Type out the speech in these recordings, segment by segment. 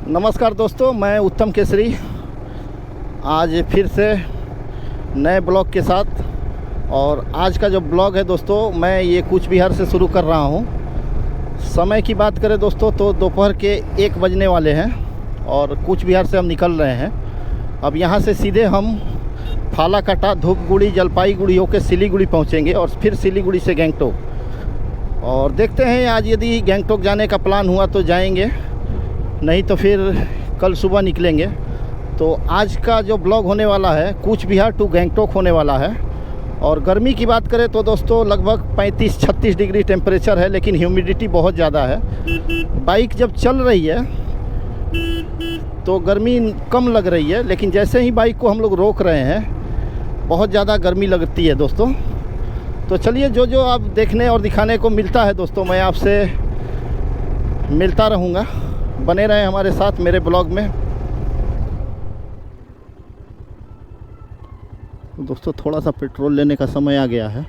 नमस्कार दोस्तों, मैं उत्तम केसरी आज फिर से नए ब्लॉग के साथ। और आज का जो ब्लॉग है दोस्तों, मैं ये कूच बिहार से शुरू कर रहा हूँ। समय की बात करें दोस्तों तो दोपहर के 1 बजने वाले हैं और कूच बिहार से हम निकल रहे हैं। अब यहाँ से सीधे हम फालाकाटा, धूपगुड़ी, जलपाईगुड़ी होकर सिलीगुड़ी पहुँचेंगे और फिर सिलीगुड़ी से गंगटोक। और देखते हैं आज यदि गंगटोक जाने का प्लान हुआ तो जाएंगे, नहीं तो फिर कल सुबह निकलेंगे। तो आज का जो ब्लॉग होने वाला है कूच बिहार टू गंगटोक होने वाला है। और गर्मी की बात करें तो दोस्तों लगभग 35-36 डिग्री टेम्परेचर है, लेकिन ह्यूमिडिटी बहुत ज़्यादा है। बाइक जब चल रही है तो गर्मी कम लग रही है, लेकिन जैसे ही बाइक को हम लोग रोक रहे हैं बहुत ज़्यादा गर्मी लगती है दोस्तों। तो चलिए, जो जो आप देखने और दिखाने को मिलता है दोस्तों मैं आपसे मिलता रहूँगा। बने रहें हमारे साथ मेरे ब्लॉग में। दोस्तों थोड़ा सा पेट्रोल लेने का समय आ गया है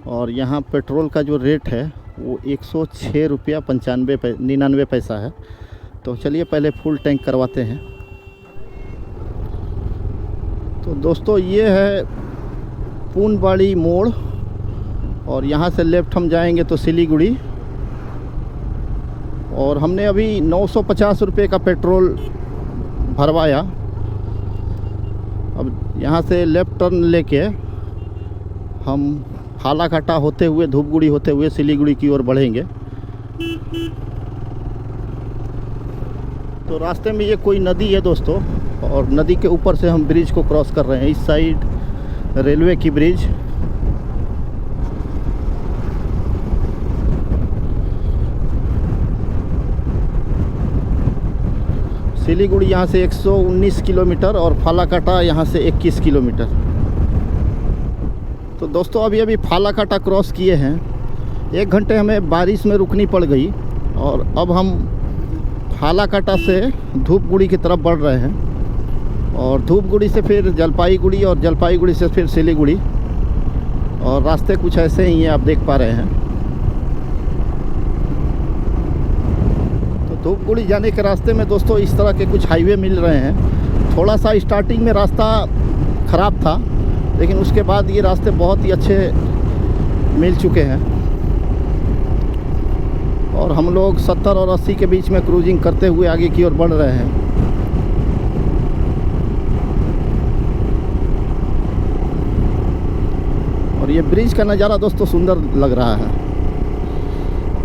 और यहाँ पेट्रोल का जो रेट है वो 106 रुपया 99 पैसा है। तो चलिए पहले फुल टैंक करवाते हैं। तो दोस्तों ये है पूनबाड़ी मोड़ और यहाँ से लेफ़्ट हम जाएंगे तो सिलीगुड़ी। और हमने अभी 950 रुपये का पेट्रोल भरवाया। अब यहाँ से लेफ़्ट टर्न लेके हम फालाकाटा होते हुए, धूपगुड़ी होते हुए सिलीगुड़ी की ओर बढ़ेंगे। तो रास्ते में ये कोई नदी है दोस्तों, और नदी के ऊपर से हम ब्रिज को क्रॉस कर रहे हैं। इस साइड रेलवे की ब्रिज। सिलीगुड़ी यहाँ से 119 किलोमीटर और फालाकाटा यहाँ से 21 किलोमीटर। तो दोस्तों अभी फालाकाटा क्रॉस किए हैं। 1 घंटे हमें बारिश में रुकनी पड़ गई और अब हम फालाकाटा से धूपगुड़ी की तरफ बढ़ रहे हैं। और धूपगुड़ी से फिर जलपाईगुड़ी और जलपाईगुड़ी से फिर सिलीगुड़ी। और रास्ते कुछ ऐसे ही हैं, आप देख पा रहे हैं। धूपगुड़ी जाने के रास्ते में दोस्तों इस तरह के कुछ हाईवे मिल रहे हैं। थोड़ा सा स्टार्टिंग में रास्ता ख़राब था, लेकिन उसके बाद ये रास्ते बहुत ही अच्छे मिल चुके हैं। और हम लोग 70 और 80 के बीच में क्रूजिंग करते हुए आगे की ओर बढ़ रहे हैं। और ये ब्रिज का नज़ारा दोस्तों सुंदर लग रहा है,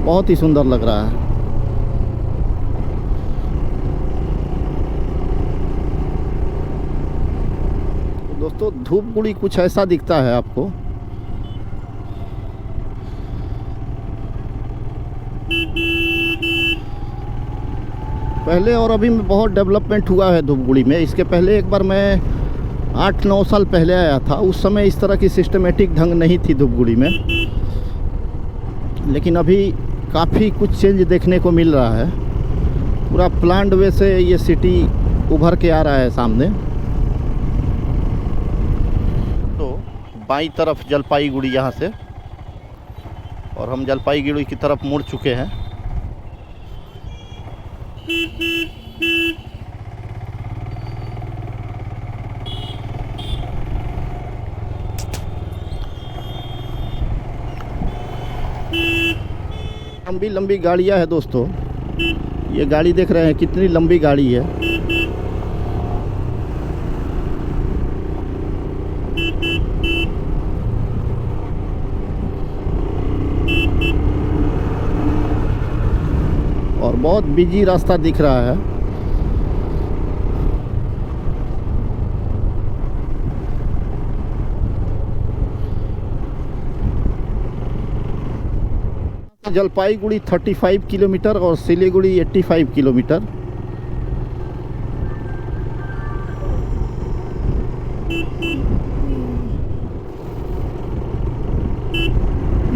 बहुत ही सुंदर लग रहा है। दोस्तों धूपगुड़ी कुछ ऐसा दिखता है आपको। पहले और अभी में बहुत डेवलपमेंट हुआ है धूपगुड़ी में। इसके पहले एक बार मैं 8-9 साल पहले आया था, उस समय इस तरह की सिस्टमेटिक ढंग नहीं थी धूपगुड़ी में। लेकिन अभी काफ़ी कुछ चेंज देखने को मिल रहा है। पूरा प्लान्ड वे से ये सिटी उभर के आ रहा है सामने। बाईं तरफ जलपाईगुड़ी यहाँ से, और हम जलपाईगुड़ी की तरफ मुड़ चुके हैं। लंबी लंबी गाड़ियाँ है दोस्तों। ये गाड़ी देख रहे हैं कितनी लंबी गाड़ी है। और बहुत बिजी रास्ता दिख रहा है। जलपाईगुड़ी 35 किलोमीटर और सिलीगुड़ी 85 किलोमीटर।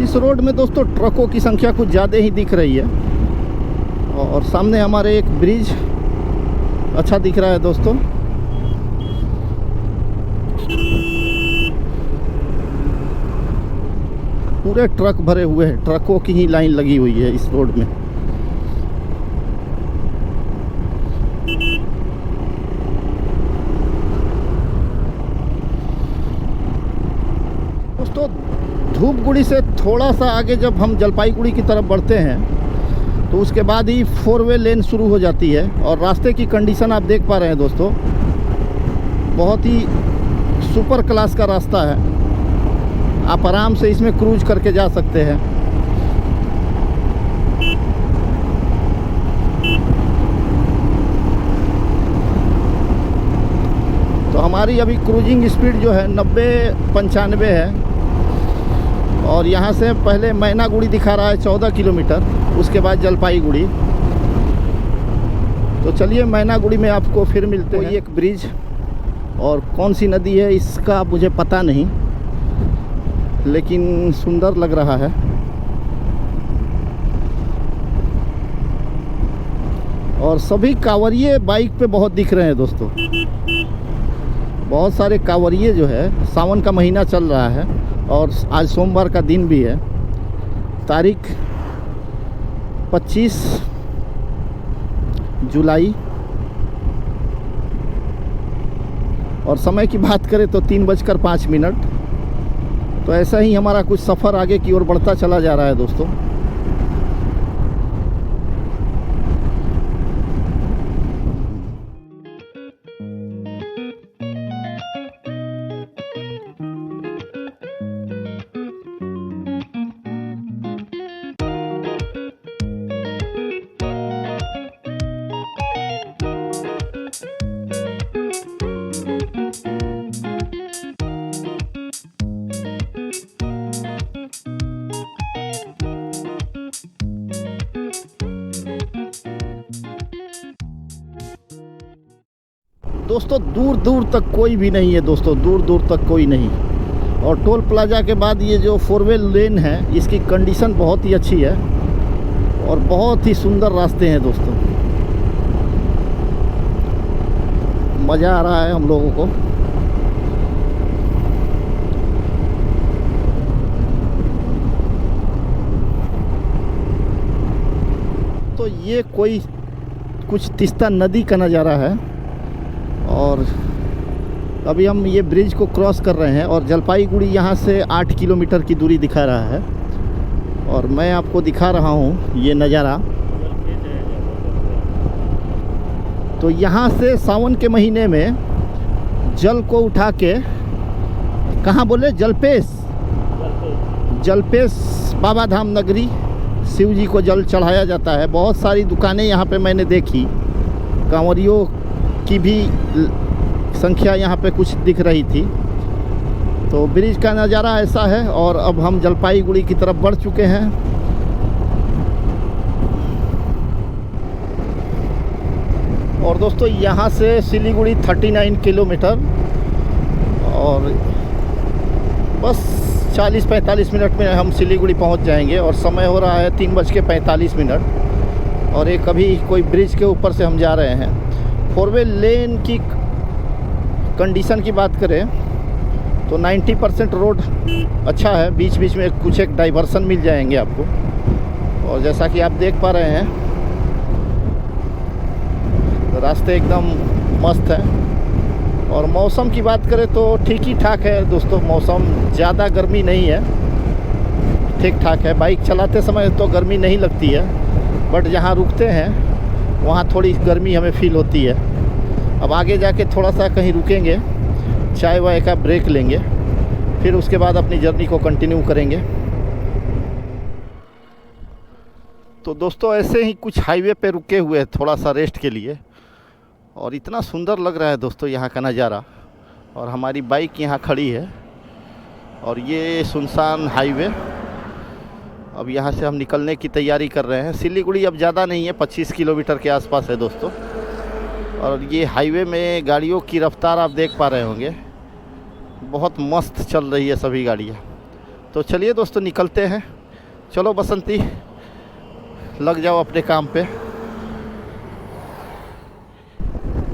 इस रोड में दोस्तों ट्रकों की संख्या कुछ ज़्यादा ही दिख रही है। और सामने हमारे एक ब्रिज अच्छा दिख रहा है दोस्तों। पूरे ट्रक भरे हुए हैं, ट्रकों की ही लाइन लगी हुई है इस रोड में। धूपगुड़ी से थोड़ा सा आगे जब हम जलपाईगुड़ी की तरफ बढ़ते हैं तो उसके बाद ही 4 वे लेन शुरू हो जाती है। और रास्ते की कंडीशन आप देख पा रहे हैं दोस्तों, बहुत ही सुपर क्लास का रास्ता है। आप आराम से इसमें क्रूज करके जा सकते हैं। तो हमारी अभी क्रूजिंग स्पीड जो है 90-95 है। और यहाँ से पहले मैनागुड़ी दिखा रहा है 14 किलोमीटर, उसके बाद जलपाईगुड़ी। तो चलिए मैनागुड़ी में आपको फिर मिलते हैं। एक ब्रिज और कौन सी नदी है इसका मुझे पता नहीं, लेकिन सुंदर लग रहा है। और सभी कांवरिये बाइक पे बहुत दिख रहे हैं दोस्तों। बहुत सारे कांवरिये जो है, सावन का महीना चल रहा है और आज सोमवार का दिन भी है, तारीख 25 जुलाई। और समय की बात करें तो 3:05। तो ऐसा ही हमारा कुछ सफ़र आगे की ओर बढ़ता चला जा रहा है दोस्तों। दोस्तों दूर दूर तक कोई भी नहीं है दोस्तों, दूर दूर तक कोई नहीं। और टोल प्लाजा के बाद ये जो 4 वे लेन है, इसकी कंडीशन बहुत ही अच्छी है और बहुत ही सुंदर रास्ते हैं दोस्तों। मज़ा आ रहा है हम लोगों को। तो ये कोई कुछ तीस्ता नदी का नज़ारा है। और अभी हम ये ब्रिज को क्रॉस कर रहे हैं और जलपाईगुड़ी यहाँ से 8 किलोमीटर की दूरी दिखा रहा है। और मैं आपको दिखा रहा हूँ ये नज़ारा। तो यहाँ से सावन के महीने में जल को उठा के, कहाँ बोले, जलपेश बाबा धाम नगरी शिव जी को जल चढ़ाया जाता है। बहुत सारी दुकानें यहाँ पे मैंने देखी, कांवरियों की भी संख्या यहाँ पे कुछ दिख रही थी। तो ब्रिज का नज़ारा ऐसा है। और अब हम जलपाईगुड़ी की तरफ बढ़ चुके हैं। और दोस्तों यहाँ से सिलीगुड़ी 39 किलोमीटर और बस 40-45 मिनट में हम सिलीगुड़ी पहुँच जाएंगे। और समय हो रहा है 3:45। और एक अभी कोई ब्रिज के ऊपर से हम जा रहे हैं। 4 वे लेन की कंडीशन की बात करें तो 90% रोड अच्छा है। बीच बीच में कुछ एक डाइवर्सन मिल जाएंगे आपको। और जैसा कि आप देख पा रहे हैं, रास्ते एकदम मस्त हैं। और मौसम की बात करें तो ठीक ही ठाक है दोस्तों। मौसम ज़्यादा गर्मी नहीं है, ठीक ठाक है। बाइक चलाते समय तो गर्मी नहीं लगती है, बट जहाँ रुकते हैं वहाँ थोड़ी गर्मी हमें फील होती है। अब आगे जाके थोड़ा सा कहीं रुकेंगे, चाय वाय का ब्रेक लेंगे, फिर उसके बाद अपनी जर्नी को कंटिन्यू करेंगे। तो दोस्तों ऐसे ही कुछ हाईवे पे रुके हुए हैं थोड़ा सा रेस्ट के लिए। और इतना सुंदर लग रहा है दोस्तों यहाँ का नज़ारा। और हमारी बाइक यहाँ खड़ी है और ये सुनसान हाईवे। अब यहाँ से हम निकलने की तैयारी कर रहे हैं। सिलीगुड़ी अब ज़्यादा नहीं है, 25 किलोमीटर के आसपास है दोस्तों। और ये हाईवे में गाड़ियों की रफ्तार आप देख पा रहे होंगे, बहुत मस्त चल रही है सभी गाड़ियाँ। तो चलिए दोस्तों निकलते हैं। चलो बसंती, लग जाओ अपने काम पे।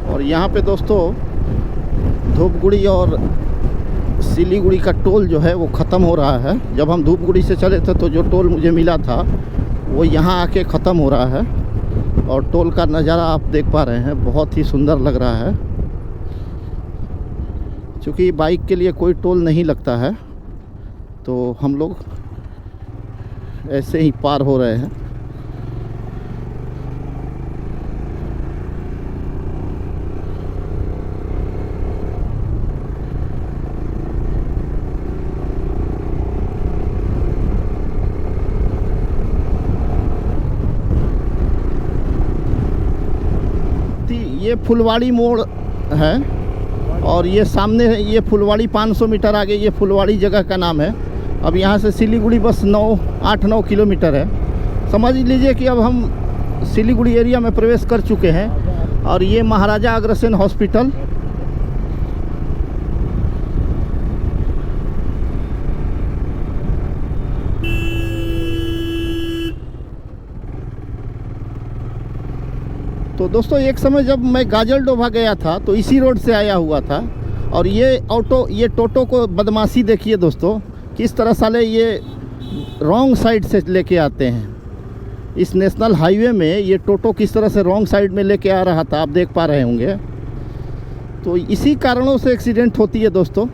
और यहाँ पे दोस्तों धूपगुड़ी और सिलीगुड़ी का टोल जो है वो ख़त्म हो रहा है। जब हम धूपगुड़ी से चले थे तो जो टोल मुझे मिला था वो यहाँ आके ख़त्म हो रहा है। और टोल का नज़ारा आप देख पा रहे हैं, बहुत ही सुंदर लग रहा है। क्योंकि बाइक के लिए कोई टोल नहीं लगता है तो हम लोग ऐसे ही पार हो रहे हैं। ये फुलवाड़ी मोड़ है और ये सामने ये फुलवाड़ी 500 मीटर आगे ये फुलवाड़ी जगह का नाम है। अब यहाँ से सिलीगुड़ी बस 8-9 किलोमीटर है। समझ लीजिए कि अब हम सिलीगुड़ी एरिया में प्रवेश कर चुके हैं। और ये महाराजा अग्रसेन हॉस्पिटल, तो दोस्तों एक समय जब मैं गाजलडोभा गया था तो इसी रोड से आया हुआ था। और ये टोटो को बदमाशी देखिए दोस्तों, किस तरह साले ये रॉन्ग साइड से लेके आते हैं। इस नेशनल हाईवे में ये टोटो किस तरह से रॉन्ग साइड में लेके आ रहा था, आप देख पा रहे होंगे। तो इसी कारणों से एक्सीडेंट होती है दोस्तों।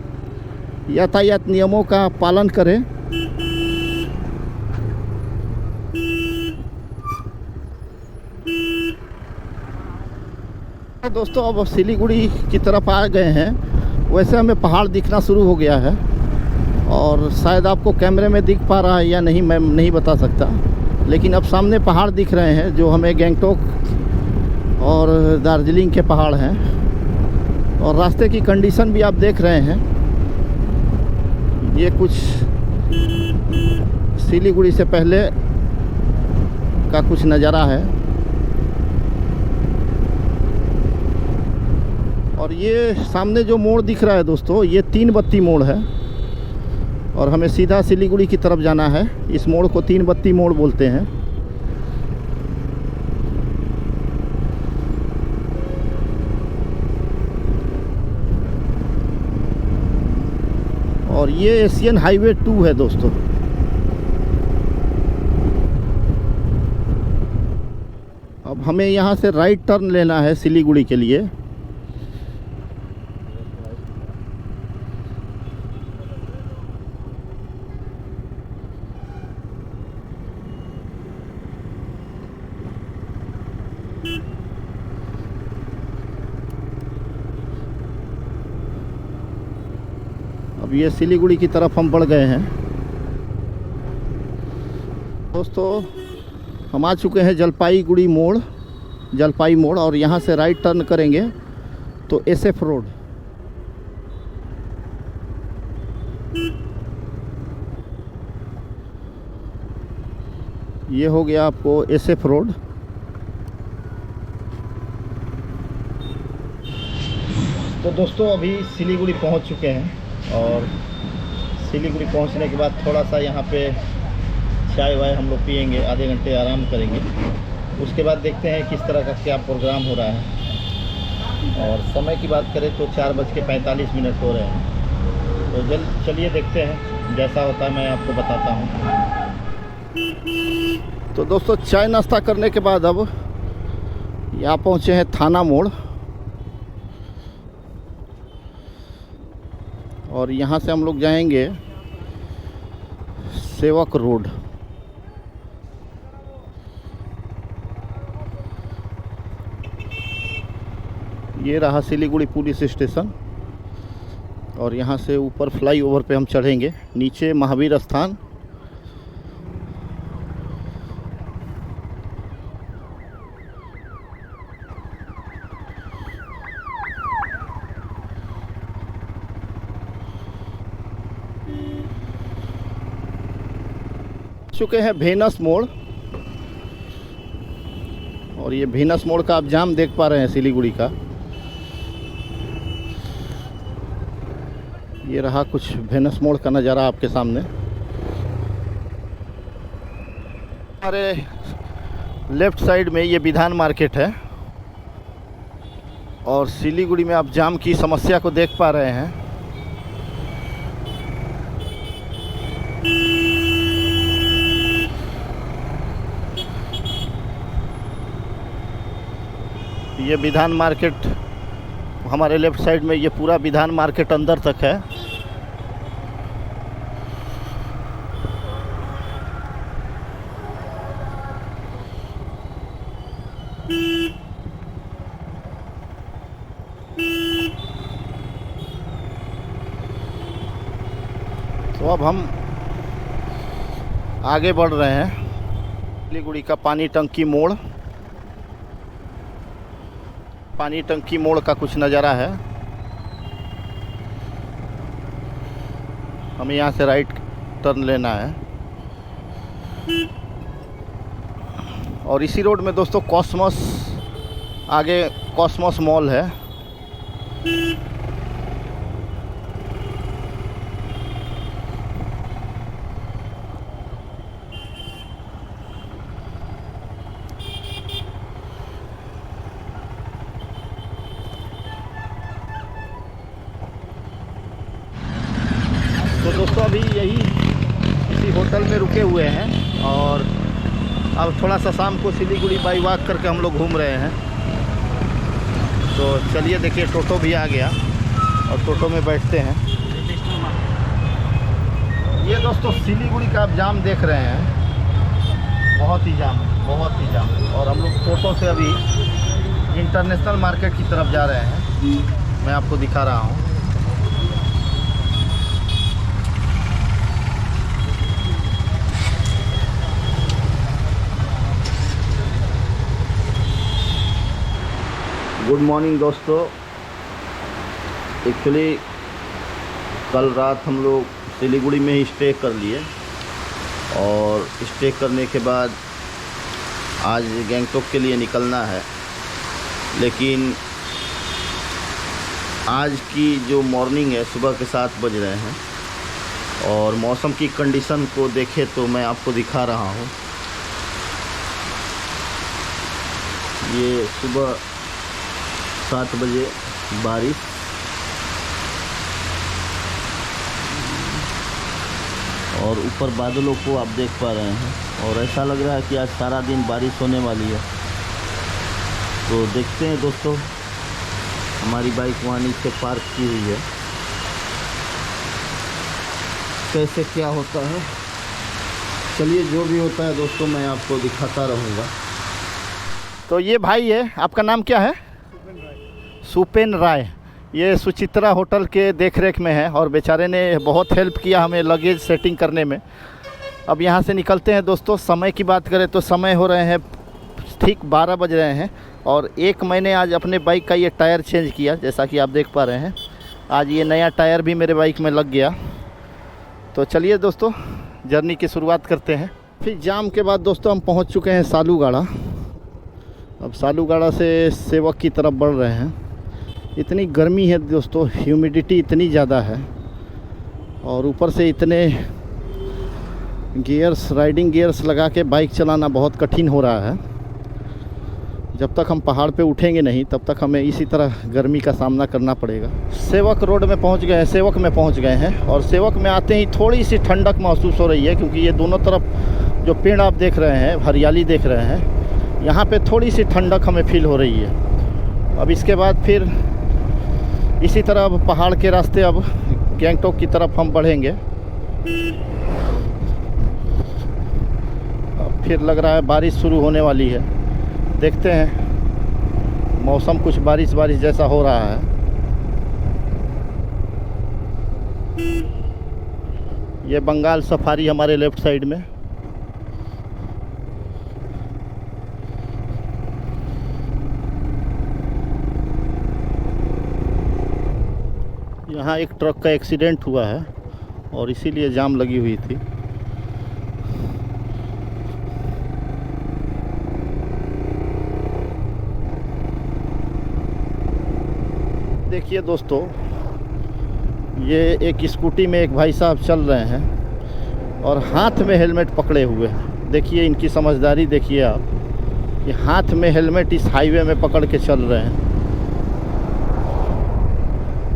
यातायात नियमों का पालन करें। दोस्तों अब सिलीगुड़ी की तरफ आ गए हैं। वैसे हमें पहाड़ दिखना शुरू हो गया है और शायद आपको कैमरे में दिख पा रहा है या नहीं, मैं नहीं बता सकता। लेकिन अब सामने पहाड़ दिख रहे हैं जो हमें गैंगटॉक और दार्जिलिंग के पहाड़ हैं। और रास्ते की कंडीशन भी आप देख रहे हैं। ये कुछ सिलीगुड़ी से पहले का कुछ नज़ारा है। और ये सामने जो मोड़ दिख रहा है दोस्तों, ये 3 बत्ती मोड़ है और हमें सीधा सिलीगुड़ी की तरफ जाना है। इस मोड़ को 3 बत्ती मोड़ बोलते हैं। और ये एशियन हाईवे 2 है दोस्तों। अब हमें यहाँ से राइट टर्न लेना है सिलीगुड़ी के लिए। अब ये सिलीगुड़ी की तरफ हम बढ़ गए हैं दोस्तों। हम आ चुके हैं जलपाईगुड़ी मोड़ और यहाँ से राइट टर्न करेंगे तो SF रोड। ये हो गया आपको SF रोड। तो दोस्तों अभी सिलीगुड़ी पहुँच चुके हैं और सिलीगुड़ी पहुंचने के बाद थोड़ा सा यहाँ पे चाय वाय हम लोग पियेंगे, आधे घंटे आराम करेंगे। उसके बाद देखते हैं किस तरह का क्या प्रोग्राम हो रहा है। और समय की बात करें तो 4:45 हो रहे हैं। तो चलिए देखते हैं, जैसा होता है मैं आपको बताता हूँ। तो दोस्तों चाय नाश्ता करने के बाद अब यहाँ पहुँचे हैं थाना मोड़। और यहाँ से हम लोग जाएंगे सेवक रोड। ये रहा सिलीगुड़ी पुलिस स्टेशन। और यहाँ से ऊपर फ्लाईओवर पे हम चढ़ेंगे, नीचे महावीर स्थान। चुके हैं भेनस मोड़। और ये भेनस मोड़ का आप जाम देख पा रहे हैं सिलीगुड़ी का। ये रहा कुछ भेनस मोड़ का नज़ारा आपके सामने। हमारे लेफ़्ट साइड में ये विधान मार्केट है। और सिलीगुड़ी में आप जाम की समस्या को देख पा रहे हैं। ये विधान मार्केट हमारे लेफ़्ट साइड में, ये पूरा विधान मार्केट अंदर तक है। तो अब हम आगे बढ़ रहे हैं। सिलीगुड़ी का पानी टंकी मोड़, पानी टंकी मोड़ का कुछ नज़ारा है। हमें यहाँ से राइट टर्न लेना है और इसी रोड में दोस्तों कॉस्मोस, आगे कॉस्मोस मॉल है। तो दोस्तों अभी यही इसी होटल में रुके हुए हैं और अब थोड़ा सा शाम को सिलीगुड़ी बाई वॉक करके हम लोग घूम रहे हैं। तो चलिए देखिए टोटो भी आ गया और टोटो में बैठते हैं। ये दोस्तों सिलीगुड़ी का आप जाम देख रहे हैं, बहुत ही जाम, बहुत ही जाम। और हम लोग टोटो से अभी इंटरनेशनल मार्केट की तरफ जा रहे हैं। मैं आपको दिखा रहा हूँ। गुड मॉर्निंग दोस्तों। एक्चुअली कल रात हम लोग सिलीगुड़ी में ही स्टे कर लिए और स्टे करने के बाद आज गैंगटॉक के लिए निकलना है। लेकिन आज की जो मॉर्निंग है, सुबह के 7 बज रहे हैं और मौसम की कंडीशन को देखे तो मैं आपको दिखा रहा हूँ। ये सुबह 7 बजे बारिश और ऊपर बादलों को आप देख पा रहे हैं और ऐसा लग रहा है कि आज सारा दिन बारिश होने वाली है। तो देखते हैं दोस्तों, हमारी बाइक वहाँ नीचे पार्क की हुई है, कैसे क्या होता है। चलिए जो भी होता है दोस्तों मैं आपको दिखाता रहूँगा। तो ये भाई है, आपका नाम क्या है? सुपेन राय। ये सुचित्रा होटल के देखरेख में है और बेचारे ने बहुत हेल्प किया हमें लगेज सेटिंग करने में। अब यहाँ से निकलते हैं दोस्तों। समय की बात करें तो समय हो रहे हैं ठीक 12 बज रहे हैं और एक मैंने आज अपने बाइक का ये टायर चेंज किया, जैसा कि आप देख पा रहे हैं। आज ये नया टायर भी मेरे बाइक में लग गया। तो चलिए दोस्तों जर्नी की शुरुआत करते हैं। फिर जाम के बाद दोस्तों हम पहुँच चुके हैं सालूगाड़ा। अब सालूगाड़ा से सेवक की तरफ बढ़ रहे हैं। इतनी गर्मी है दोस्तों, ह्यूमिडिटी इतनी ज़्यादा है और ऊपर से इतने गियर्स, राइडिंग गियर्स लगा के बाइक चलाना बहुत कठिन हो रहा है। जब तक हम पहाड़ पे उठेंगे नहीं तब तक हमें इसी तरह गर्मी का सामना करना पड़ेगा। सेवक रोड में पहुंच गए हैं, सेवक में पहुंच गए हैं और सेवक में आते ही थोड़ी सी ठंडक महसूस हो रही है क्योंकि ये दोनों तरफ जो पेड़ आप देख रहे हैं, हरियाली देख रहे हैं, यहाँ पे थोड़ी सी ठंडक हमें फील हो रही है। अब इसके बाद फिर इसी तरह अब पहाड़ के रास्ते अब गैंगटॉक की तरफ हम बढ़ेंगे। अब फिर लग रहा है बारिश शुरू होने वाली है, देखते हैं। मौसम कुछ बारिश बारिश जैसा हो रहा है। ये बंगाल सफारी हमारे लेफ़्ट साइड में। यहाँ एक ट्रक का एक्सीडेंट हुआ है और इसीलिए जाम लगी हुई थी। देखिए दोस्तों, ये एक स्कूटी में एक भाई साहब चल रहे हैं और हाथ में हेलमेट पकड़े हुए हैं। देखिए इनकी समझदारी देखिए आप, ये हाथ में हेलमेट इस हाईवे में पकड़ के चल रहे हैं।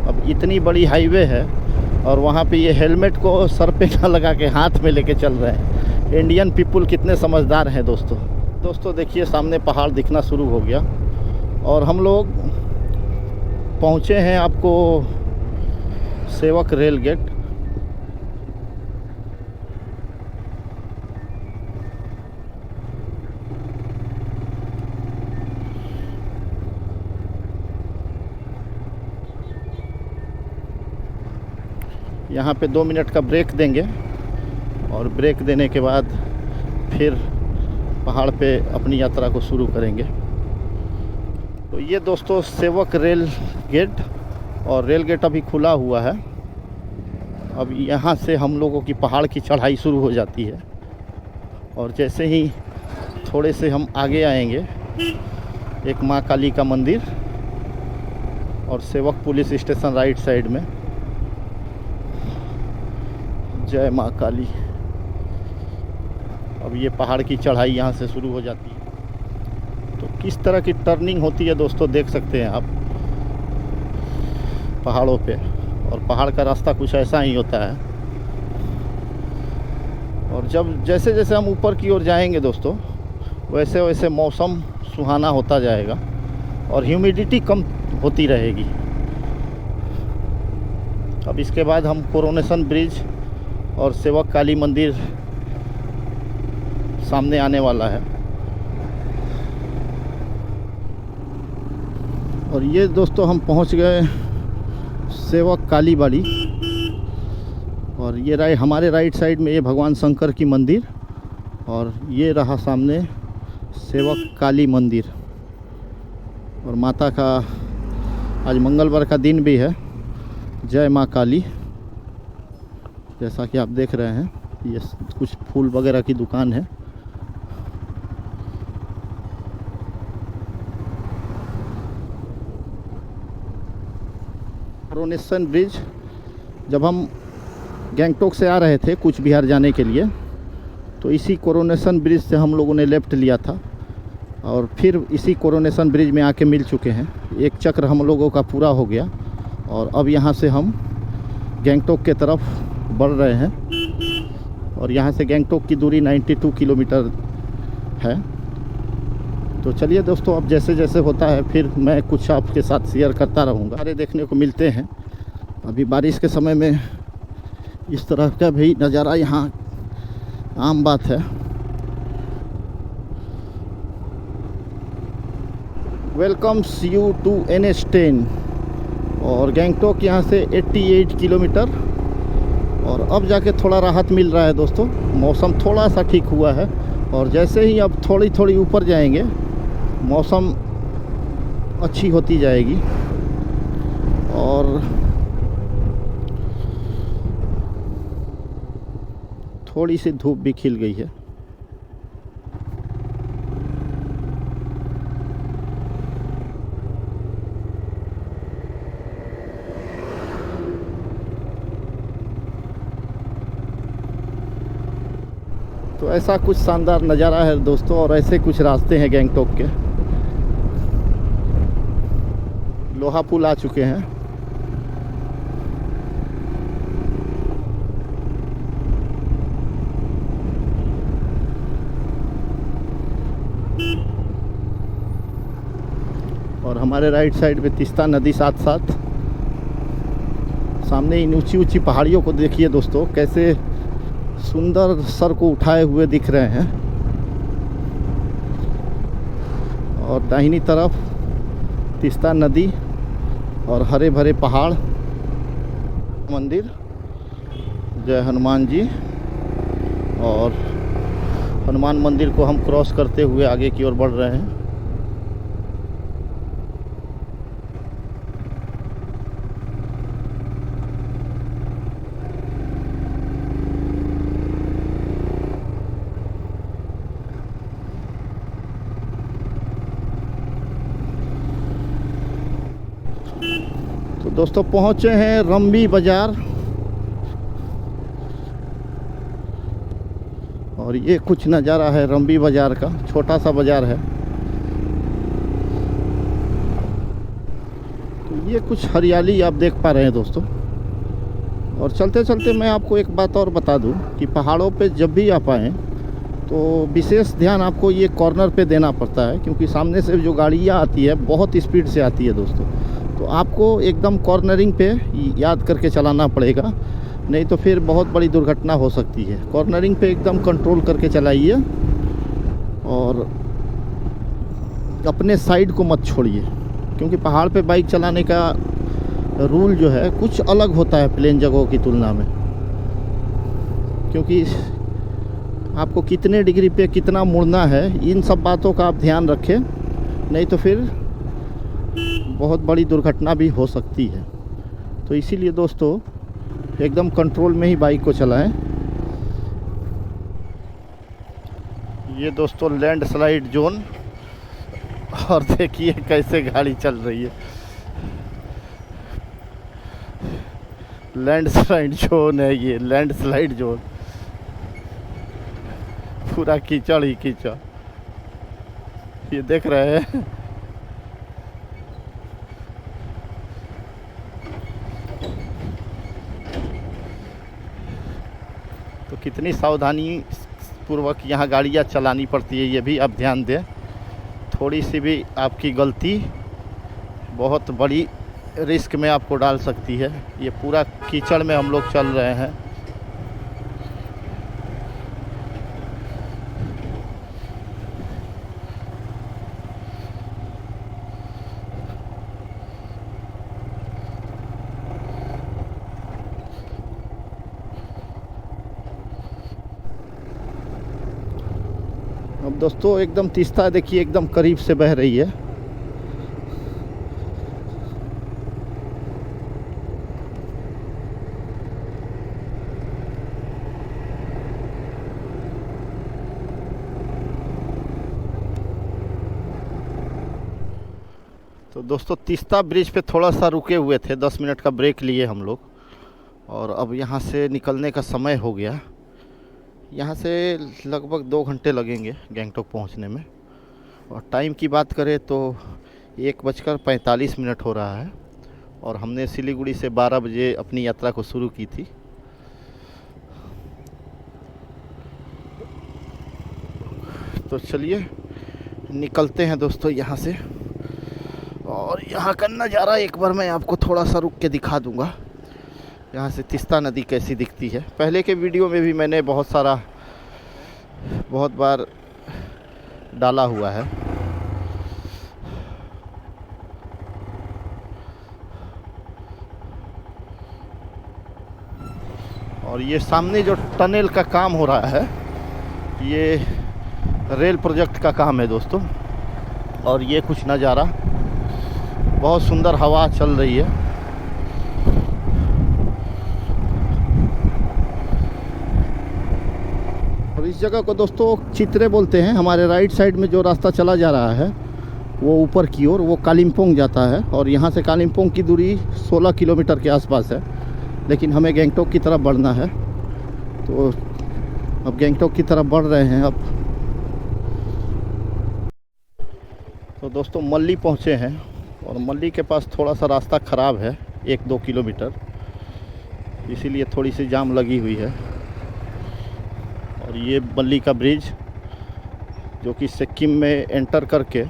अब इतनी बड़ी हाईवे है और वहाँ पे ये हेलमेट को सर पे ना लगा के हाथ में लेके चल रहे हैं। इंडियन पीपुल कितने समझदार हैं दोस्तों देखिए सामने पहाड़ दिखना शुरू हो गया और हम लोग पहुँचे हैं आपको सेवक रेल गेट। यहाँ पे 2 मिनट का ब्रेक देंगे और ब्रेक देने के बाद फिर पहाड़ पे अपनी यात्रा को शुरू करेंगे। तो ये दोस्तों सेवक रेल गेट, और रेल गेट अभी खुला हुआ है। अब यहाँ से हम लोगों की पहाड़ की चढ़ाई शुरू हो जाती है, और जैसे ही थोड़े से हम आगे आएंगे एक माँ काली का मंदिर और सेवक पुलिस स्टेशन राइट साइड में। जय माँ काली। अब ये पहाड़ की चढ़ाई यहाँ से शुरू हो जाती है। तो किस तरह की टर्निंग होती है दोस्तों देख सकते हैं आप पहाड़ों पे, और पहाड़ का रास्ता कुछ ऐसा ही होता है। और जब जैसे जैसे हम ऊपर की ओर जाएंगे दोस्तों, वैसे वैसे मौसम सुहाना होता जाएगा और ह्यूमिडिटी कम होती रहेगी। अब इसके बाद हम कोरोनेशन ब्रिज और सेवक काली मंदिर सामने आने वाला है। और ये दोस्तों हम पहुंच गए सेवक काली बाड़ी, और ये हमारे राइट साइड में ये भगवान शंकर की मंदिर, और ये रहा सामने सेवक काली मंदिर। और माता का आज मंगलवार का दिन भी है। जय माँ काली। जैसा कि आप देख रहे हैं, ये कुछ फूल वगैरह की दुकान है। कोरोनेशन ब्रिज, जब हम गैंगटोक से आ रहे थे कूच बिहार जाने के लिए, तो इसी कोरोनेशन ब्रिज से हम लोगों ने लेफ़्ट लिया था, और फिर इसी कोरोनेशन ब्रिज में आके मिल चुके हैं। एक चक्र हम लोगों का पूरा हो गया, और अब यहाँ से हम गैंगटोक के तरफ बढ़ रहे हैं। और यहाँ से गैंगटोक की दूरी 92 किलोमीटर है। तो चलिए दोस्तों, अब जैसे जैसे होता है फिर मैं कुछ आपके साथ शेयर करता रहूँगा। सारे देखने को मिलते हैं। अभी बारिश के समय में इस तरह का भी नज़ारा यहाँ आम बात है। Welcomes you to NH10। और गैंगटोक यहाँ से 88 किलोमीटर। और अब जाके थोड़ा राहत मिल रहा है दोस्तों, मौसम थोड़ा सा ठीक हुआ है। और जैसे ही अब थोड़ी थोड़ी ऊपर जाएंगे मौसम अच्छी होती जाएगी, और थोड़ी सी धूप भी खिल गई है। तो ऐसा कुछ शानदार नज़ारा है दोस्तों, और ऐसे कुछ रास्ते हैं गैंगटोक के। लोहा पुल आ चुके हैं। और हमारे राइट साइड में तीस्ता नदी साथ साथ। सामने इन ऊंची ऊंची पहाड़ियों को देखिए दोस्तों, कैसे सुंदर सर को उठाए हुए दिख रहे हैं। और दाहिनी तरफ तीस्ता नदी और हरे भरे पहाड़, मंदिर। जय हनुमान जी। और हनुमान मंदिर को हम क्रॉस करते हुए आगे की ओर बढ़ रहे हैं। तो दोस्तों पहुँचे हैं रम्बी बाज़ार, और ये कुछ नज़ारा है रम्बी बाज़ार का। छोटा सा बाज़ार है। तो ये कुछ हरियाली आप देख पा रहे हैं दोस्तों। और चलते चलते मैं आपको एक बात और बता दूं कि पहाड़ों पे जब भी आप आएँ तो विशेष ध्यान आपको ये कॉर्नर पे देना पड़ता है, क्योंकि सामने से जो गाड़ियाँ आती है बहुत स्पीड से आती है दोस्तों। तो आपको एकदम कॉर्नरिंग पे याद करके चलाना पड़ेगा, नहीं तो फिर बहुत बड़ी दुर्घटना हो सकती है। कॉर्नरिंग पे एकदम कंट्रोल करके चलाइए, और अपने साइड को मत छोड़िए, क्योंकि पहाड़ पे बाइक चलाने का रूल जो है कुछ अलग होता है प्लेन जगहों की तुलना में, क्योंकि आपको कितने डिग्री पे कितना मुड़ना है इन सब बातों का आप ध्यान रखें, नहीं तो फिर बहुत बड़ी दुर्घटना भी हो सकती है। तो इसीलिए दोस्तों एकदम कंट्रोल में ही बाइक को चलाएं। ये दोस्तों लैंडस्लाइड जोन, और देखिए कैसे गाड़ी चल रही है। लैंडस्लाइड जोन है ये, लैंडस्लाइड जोन, पूरा कीचड़ ही कीचड़, ये देख रहे हैं। तो कितनी सावधानी पूर्वक यहाँ गाड़ियाँ चलानी पड़ती है, ये भी आप ध्यान दें। थोड़ी सी भी आपकी गलती बहुत बड़ी रिस्क में आपको डाल सकती है। ये पूरा कीचड़ में हम लोग चल रहे हैं। अब दोस्तों एकदम तीस्ता देखिए, एकदम करीब से बह रही है। तो दोस्तों तीस्ता ब्रिज पे थोड़ा सा रुके हुए थे, 10 मिनट का ब्रेक लिए हम लोग, और अब यहाँ से निकलने का समय हो गया। यहाँ से लगभग 2 घंटे लगेंगे गैंगटॉक पहुँचने में, और टाइम की बात करें तो 1:45 हो रहा है, और हमने सिलीगुड़ी से 12 बजे अपनी यात्रा को शुरू की थी। तो चलिए निकलते हैं दोस्तों यहाँ से, और यहाँ का नज़ारा एक बार मैं आपको थोड़ा सा रुक के दिखा दूँगा। यहाँ से तीस्ता नदी कैसी दिखती है। पहले के वीडियो में भी मैंने बहुत बार डाला हुआ है। और ये सामने जो टनल का काम हो रहा है, ये रेल प्रोजेक्ट का काम है दोस्तों। और ये कुछ नज़ारा, बहुत सुंदर हवा चल रही है। और इस जगह को दोस्तों चित्रे बोलते हैं। हमारे राइट साइड में जो रास्ता चला जा रहा है वो ऊपर की ओर, वो कालिम्पोंग जाता है, और यहाँ से कालिम्पोंग की दूरी 16 किलोमीटर के आसपास है। लेकिन हमें गैंगटॉक की तरफ बढ़ना है, तो अब गैंगटॉक की तरफ बढ़ रहे हैं। अब तो दोस्तों मल्ली पहुँचे हैं, और मल्ली के पास थोड़ा सा रास्ता ख़राब है, 1-2 किलोमीटर, इसीलिए थोड़ी सी जाम लगी हुई है। और ये मल्ली का ब्रिज जो कि सिक्किम में एंटर करके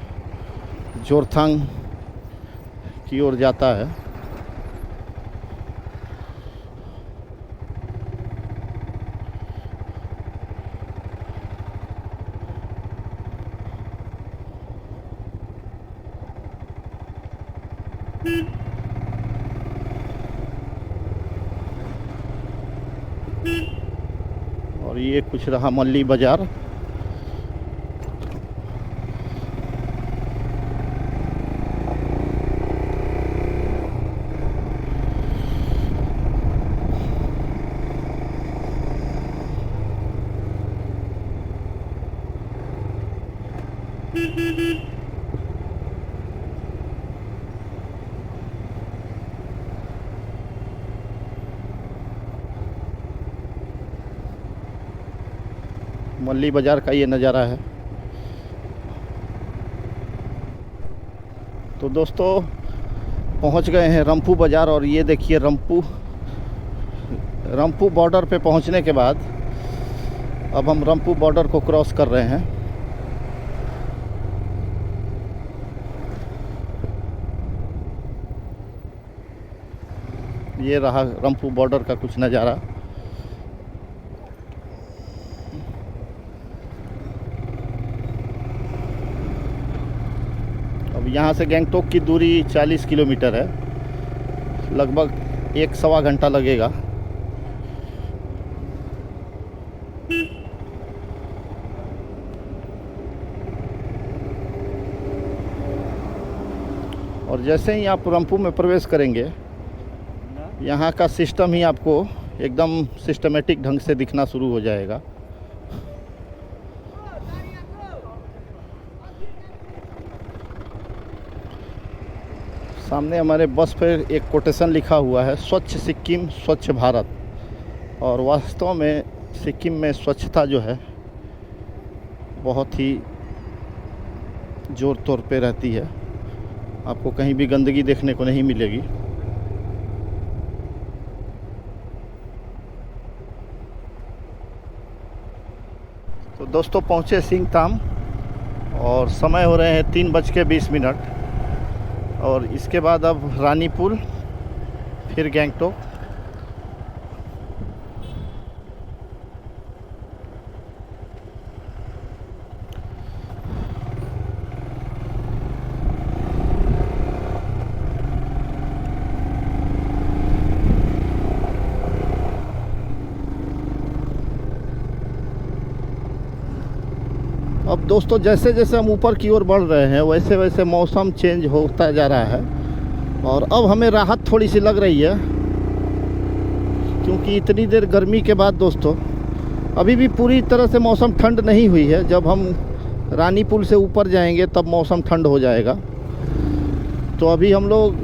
जोरथांग की ओर जाता है। और ये कुछ रहा मल्ली बाज़ार। मल्ली बाज़ार का ये नज़ारा है। तो दोस्तों पहुंच गए हैं रंपू बाज़ार, और ये देखिए रंपू बॉर्डर पे पहुंचने के बाद अब हम रंपू बॉर्डर को क्रॉस कर रहे हैं। ये रहा रंपू बॉर्डर का कुछ नज़ारा। अब यहाँ से गैंगटॉक की दूरी 40 किलोमीटर है। लगभग 1-1.25 घंटा लगेगा। और जैसे ही आप रंपू में प्रवेश करेंगे, यहाँ का सिस्टम ही आपको एकदम सिस्टमेटिक ढंग से दिखना शुरू हो जाएगा। सामने हमारे बस पर एक कोटेशन लिखा हुआ है, स्वच्छ सिक्किम स्वच्छ भारत। और वास्तव में सिक्किम में स्वच्छता जो है बहुत ही ज़ोर तौर पे रहती है, आपको कहीं भी गंदगी देखने को नहीं मिलेगी। तो दोस्तों पहुँचे सिंगताम और समय हो रहे हैं 3:20। और इसके बाद अब रानीपुल, फिर गैंगटोक। अब दोस्तों जैसे जैसे हम ऊपर की ओर बढ़ रहे हैं वैसे वैसे मौसम चेंज होता जा रहा है। और अब हमें राहत थोड़ी सी लग रही है, क्योंकि इतनी देर गर्मी के बाद दोस्तों अभी भी पूरी तरह से मौसम ठंड नहीं हुई है। जब हम रानीपुल से ऊपर जाएंगे तब मौसम ठंड हो जाएगा। तो अभी हम लोग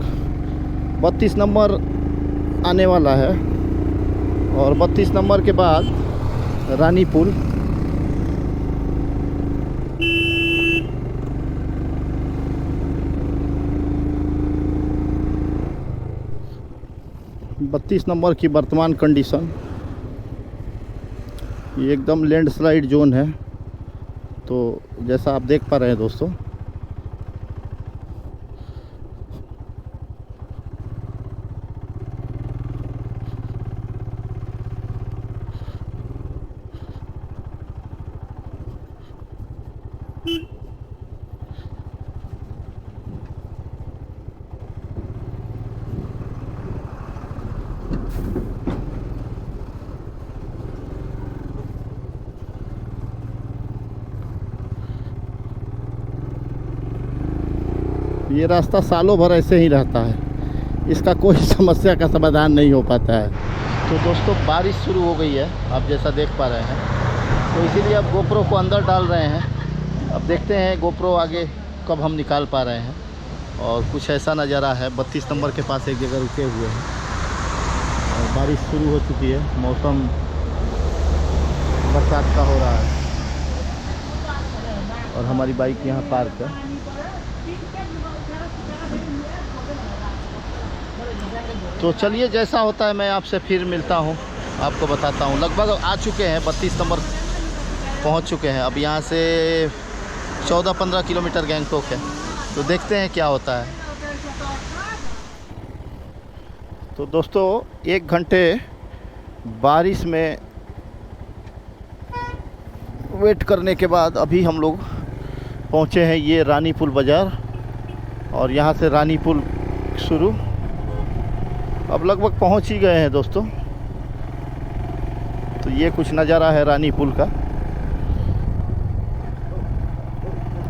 32 नंबर आने वाला है और 32 नंबर के बाद रानीपुल। बत्तीस नंबर की वर्तमान कंडीशन, ये एकदम लैंडस्लाइड जोन है। तो जैसा आप देख पा रहे हैं दोस्तों, ये रास्ता सालों भर ऐसे ही रहता है, इसका कोई समस्या का समाधान नहीं हो पाता है। तो दोस्तों बारिश शुरू हो गई है, आप जैसा देख पा रहे हैं। तो इसीलिए अब गोप्रो को अंदर डाल रहे हैं। अब देखते हैं गोप्रो आगे कब हम निकाल पा रहे हैं। और कुछ ऐसा नज़ारा है, 32 नंबर के पास एक जगह रुके हुए हैं और बारिश शुरू हो चुकी है। मौसम बरसात का हो रहा है और हमारी बाइक यहाँ पार्क है। तो चलिए जैसा होता है मैं आपसे फिर मिलता हूँ, आपको बताता हूँ। लगभग आ चुके हैं, 32 नंबर पहुँच चुके हैं। अब यहाँ से 14-15 किलोमीटर गैंगटोक है, तो देखते हैं क्या होता है। तो दोस्तों 1 घंटे बारिश में वेट करने के बाद अभी हम लोग पहुँचे हैं ये रानीपुल बाज़ार। और यहाँ से रानीपुल शुरू, अब लगभग पहुँच ही गए हैं दोस्तों। तो ये कुछ नज़ारा है रानीपुल का।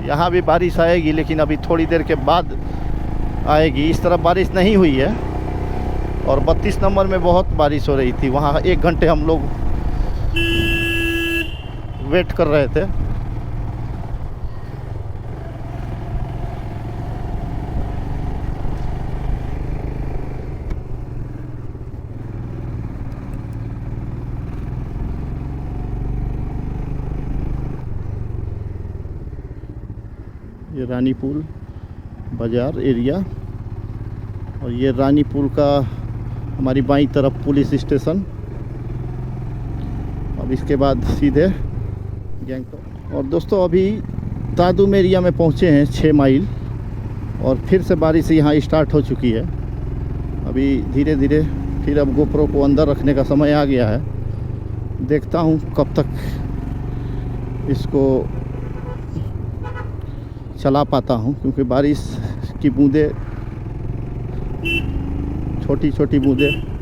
यहाँ भी बारिश आएगी, लेकिन अभी थोड़ी देर के बाद आएगी। इस तरफ बारिश नहीं हुई है और 32 नंबर में बहुत बारिश हो रही थी। वहाँ 1 घंटे हम लोग वेट कर रहे थे। ये रानीपुल बाज़ार एरिया और ये रानीपुल का हमारी बाईं तरफ पुलिस स्टेशन। अब इसके बाद सीधे गैंगटोक। और दोस्तों अभी तादुम एरिया में पहुँचे हैं 6 माइल, और फिर से बारिश यहाँ स्टार्ट हो चुकी है। अभी धीरे धीरे फिर अब गोप्रो को अंदर रखने का समय आ गया है। देखता हूँ कब तक इसको चला पाता हूँ, क्योंकि बारिश की बूंदें छोटी छोटी बूंदें।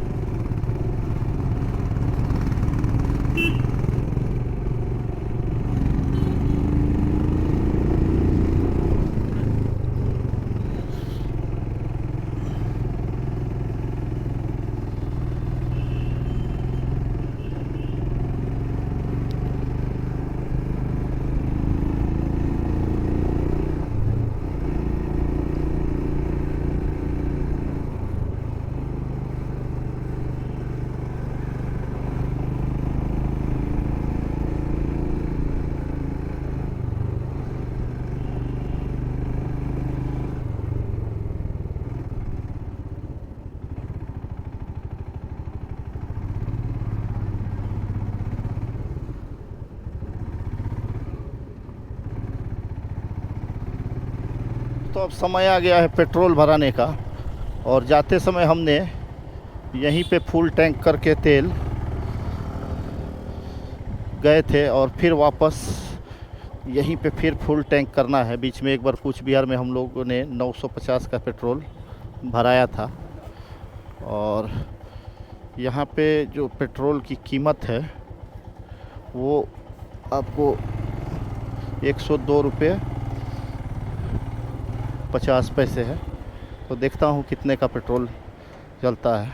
तो अब समय आ गया है पेट्रोल भराने का, और जाते समय हमने यहीं पे फुल टैंक करके तेल गए थे और फिर वापस यहीं पे फिर फुल टैंक करना है। बीच में एक बार कूच बिहार में हम लोगों ने 950 का पेट्रोल भराया था। और यहाँ पे जो पेट्रोल की कीमत है वो आपको 102 रुपये 50 पैसे है। तो देखता हूँ कितने का पेट्रोल चलता है।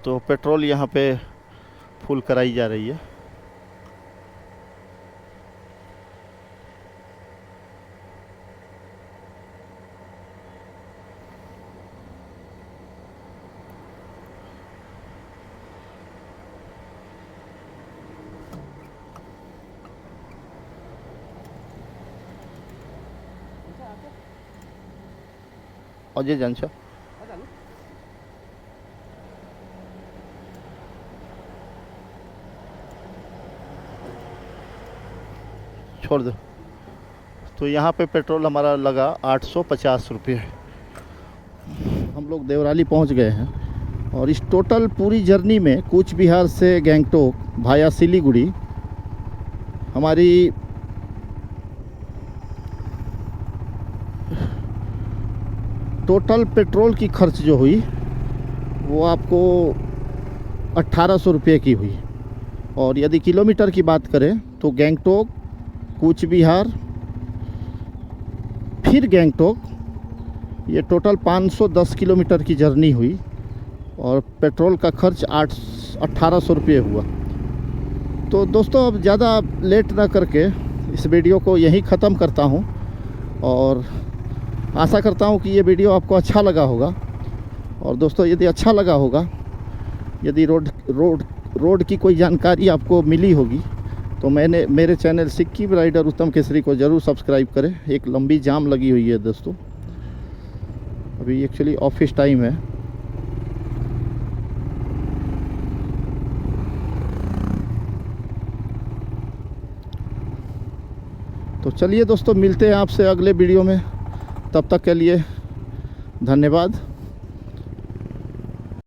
तो पेट्रोल यहाँ पे फुल कराई जा रही है। अजय जानछा छोड़ दो। तो यहाँ पे पेट्रोल हमारा लगा 850 रुपये। हम लोग देवराली पहुँच गए हैं और इस टोटल पूरी जर्नी में कूच बिहार से गैंगटोक भाया सिलीगुड़ी हमारी टोटल पेट्रोल की खर्च जो हुई वो आपको 1800 रुपये की हुई। और यदि किलोमीटर की बात करें तो गैंगटोक कूच बिहार फिर गैंगटोक, ये टोटल 510 किलोमीटर की जर्नी हुई और पेट्रोल का खर्च 1800 रुपये हुआ। तो दोस्तों अब ज़्यादा लेट ना करके इस वीडियो को यहीं ख़त्म करता हूँ और आशा करता हूँ कि ये वीडियो आपको अच्छा लगा होगा। और दोस्तों यदि अच्छा लगा होगा, यदि रोड की कोई जानकारी आपको मिली होगी तो मेरे चैनल सिक्की राइडर उत्तम केसरी को ज़रूर सब्सक्राइब करें। एक लंबी जाम लगी हुई है दोस्तों, अभी एक्चुअली ऑफिस टाइम है। तो चलिए दोस्तों, मिलते हैं आपसे अगले वीडियो में। तब तक के लिए धन्यवाद।